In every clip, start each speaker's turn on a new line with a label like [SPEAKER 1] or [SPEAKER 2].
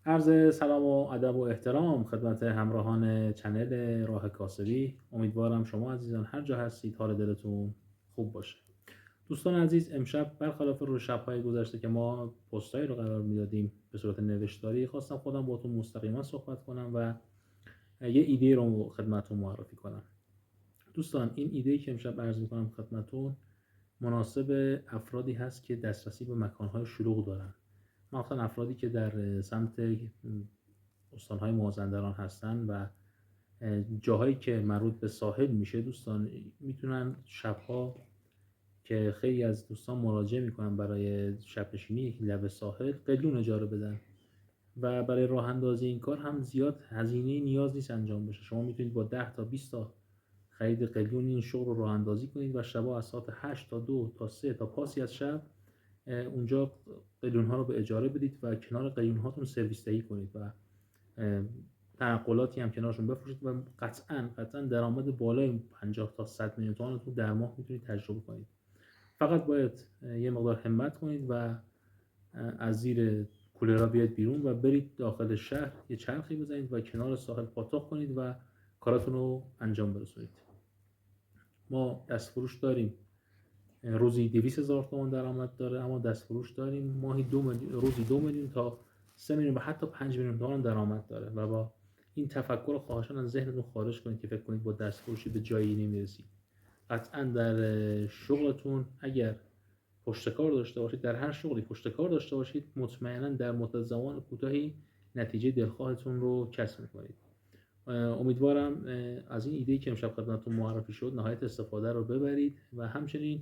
[SPEAKER 1] عرض سلام و ادب و احترام خدمت همراهان چنل راه کاسبی. امیدوارم شما عزیزان هر جا هستید حال دلتون خوب باشه. دوستان عزیز، امشب برخلاف رو شب‌های گذشته که ما پستایی رو قرار میدادیم به صورت نوشتاری، خواستم خودم باهاتون مستقیما صحبت کنم و یه ایده رو خدمتتون معرفی کنم. دوستان، این ایده که امشب عرض می‌کنم خدمتتون مناسب افرادی هست که دسترسی به مکان‌های شلوغ دارن، مخصوصا افرادی که در سمت استان‌های مازندران هستن و جاهایی که مربوط به ساحل میشه. دوستان میتونن شبها که خیلی از دوستان مراجعه میکنن برای شب نشینی لب ساحل قلیون اجاره بدن و برای راه اندازی این کار هم زیاد هزینه نیاز نیست انجام بشه. شما میتونید با 10 تا 20 تا خرید قلیون این شغل رو راه اندازی کنید و شبا از ساعت 8 تا 2 تا 3 تا پاسی از شب اونجا قلیون ها رو به اجاره بدید و کنار قلیون هاتون سرویس دهی کنید و تنقلاتی هم کنارشون بفروشید و قطعا درآمد بالای 50 تا 100 میلیون تومان رو در ماه میتونید تجربه کنید. فقط باید یه مقدار همت کنید و از زیر کولرها بیاید بیرون و برید داخل شهر یه چرخی بزنید و کنار ساحل پاتوق کنید و کاراتون رو انجام برسونید. ما دستفروش داریم، روزی 200,000 تومان درآمد داره، اما دستفروش داریم ماهی 2 میلیون، روزی 2 میلیون تا 3 میلیون و حتی 5 میلیون تومان درآمد داره. و با این تفکر رو خواهشاً از ذهنتون خارج کنید که فکر کنید با دستفروشی به جایی نمیرسید. قطعاً در شغلتون اگر پشتکار داشته باشید، در هر شغلی پشتکار داشته باشید، مطمئناً در مدت زمان کوتاهی نتیجه دلخواهتون رو کسب می‌کنید. امیدوارم از این ایده‌ای که امشب خدمتتون معرفی شد نهایت استفاده رو ببرید و همچنین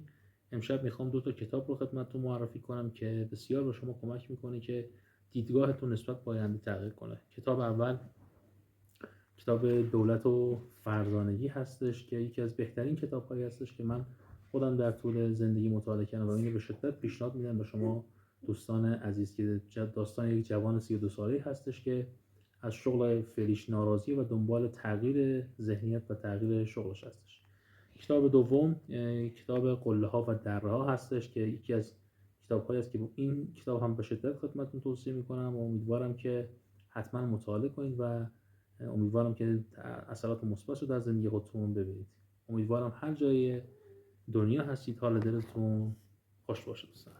[SPEAKER 1] امشب میخوام 2 تا کتاب رو خدمتتون معرفی کنم که بسیار به شما کمک میکنه که دیدگاهتون نسبت به آینده تغییر کنه. کتاب اول کتاب دولت و فرزانگی هستش که یکی از بهترین کتاب‌هایی هستش که من خودم در طول زندگی مطالعه کردم و اینو به شدت پیشنهاد میدم به شما دوستان عزیز که داستان یک جوان 32 ساله‌ای هستش که از شغل فعلیش ناراضی و دنبال تغییر ذهنیت و تغییر شغلش هستش. کتاب دوم کتاب قله‌ها و دره‌ها هستش که یکی از کتاب‌هایی است که این کتاب هم به شدت خدمتتون توصیه می‌کنم و امیدوارم که حتما مطالعه کنید و امیدوارم که اثرات مثبت رو در زندگی خودتون ببینید. امیدوارم هر جای دنیا هستید حال دلتون خوش باشه دوستان.